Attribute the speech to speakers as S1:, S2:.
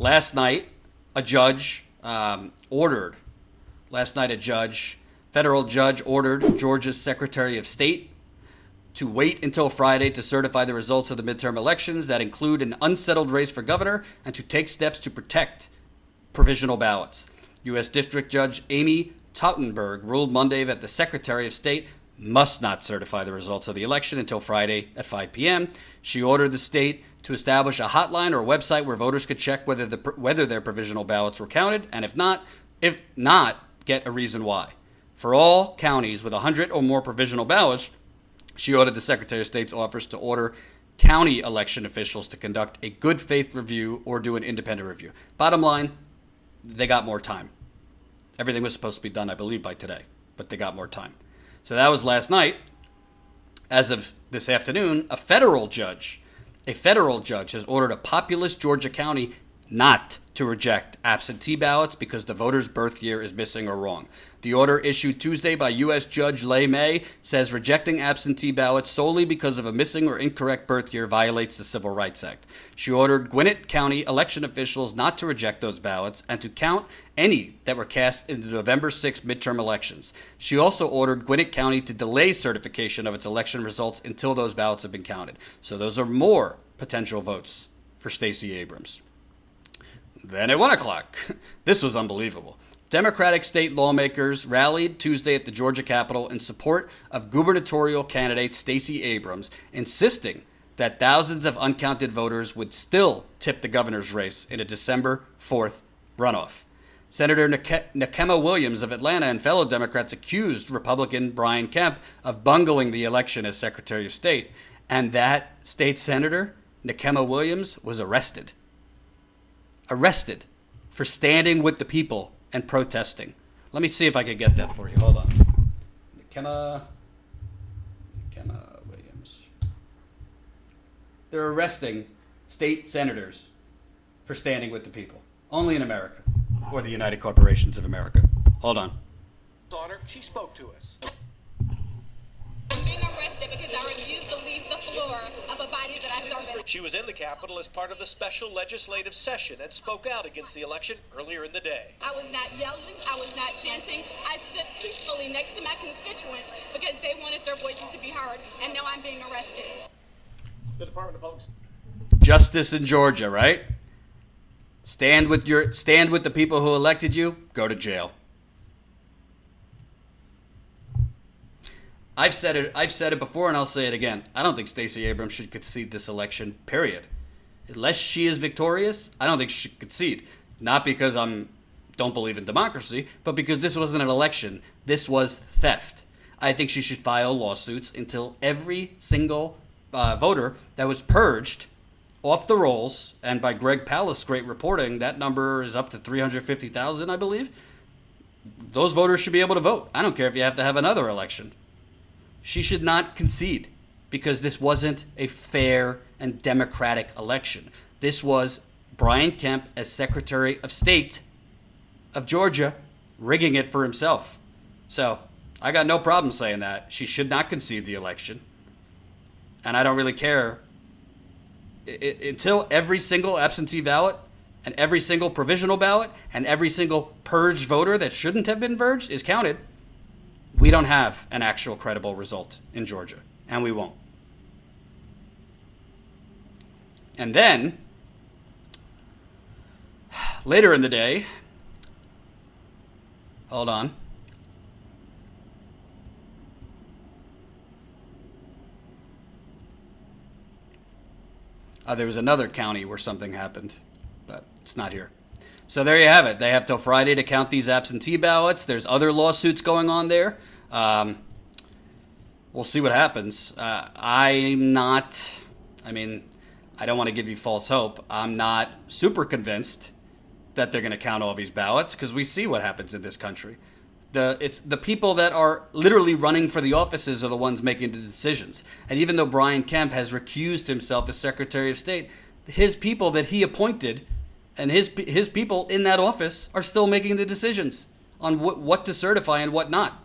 S1: Last night, a judge ordered, federal judge ordered Georgia's Secretary of State to wait until Friday to certify the results of the midterm elections that include an unsettled race for governor and to take steps to protect provisional ballots. U.S. District Judge Amy Tautenberg ruled Monday that the Secretary of State must not certify the results of the election until Friday at 5 p.m. She ordered the state to establish a hotline or website where voters could check whether their provisional ballots were counted, and if not, get a reason why. For all counties with 100 or more provisional ballots, she ordered the Secretary of State's office to order county election officials to conduct a good faith review or do an independent review. Bottom line, they got more time. Everything was supposed to be done, I believe, by today, but they got more time. So that was last night. As of this afternoon, a federal judge has ordered a populous Georgia county not to reject absentee ballots because the voter's birth year is missing or wrong. The order issued Tuesday by U.S. Judge Leigh May says rejecting absentee ballots solely because of a missing or incorrect birth year violates the Civil Rights Act. She ordered Gwinnett County election officials not to reject those ballots and to count any that were cast in the November 6 midterm elections. She also ordered Gwinnett County to delay certification of its election results until those ballots have been counted. So those are more potential votes for Stacey Abrams. Then at 1 o'clock, this was unbelievable. Democratic state lawmakers rallied Tuesday at the Georgia Capitol in support of gubernatorial candidate Stacey Abrams, insisting that thousands of uncounted voters would still tip the governor's race in a December 4th runoff. Senator Nikema Williams of Atlanta and fellow Democrats accused Republican Brian Kemp of bungling the election as Secretary of State, and that state senator, Nikema Williams, was arrested for standing with the people and protesting. Let me see if I can get that for you. Hold on. Nikema Williams. They're arresting state senators for standing with the people. Only in America, or the United Corporations of America. Hold on.
S2: She spoke to us.
S3: I'm being arrested because I refuse to leave the floor of a body that I serve in.
S2: She was in the Capitol as part of the special legislative session and spoke out against the election earlier in the day.
S3: I was not yelling. I was not chanting. I stood peacefully next to my constituents because they wanted their voices to be heard, and now I'm being arrested.
S2: The Department of Public
S1: Justice in Georgia, right? Stand with the people who elected you, go to jail. I've said it before, and I'll say it again. I don't think Stacey Abrams should concede this election, period. Unless she is victorious, I don't think she should concede. Not because I don't believe in democracy, but because this wasn't an election. This was theft. I think she should file lawsuits until every single voter that was purged off the rolls, and by Greg Palast, great reporting, that number is up to 350,000, I believe. Those voters should be able to vote. I don't care if you have to have another election. She should not concede because this wasn't a fair and democratic election. This was Brian Kemp as Secretary of State of Georgia rigging it for himself. So I got no problem saying that. She should not concede the election. And I don't really care until every single absentee ballot and every single provisional ballot and every single purged voter that shouldn't have been purged is counted. We don't have an actual credible result in Georgia, and we won't. And then, later in the day, hold on. There was another county where something happened, but it's not here. So there you have it. They have till Friday to count these absentee ballots. There's other lawsuits going on there. We'll see what happens. I don't want to give you false hope. I'm not super convinced that they're going to count all these ballots because we see what happens in this country. It's the people that are literally running for the offices are the ones making the decisions. And even though Brian Kemp has recused himself as Secretary of State, his people that he appointed and his people in that office are still making the decisions on what to certify and what not.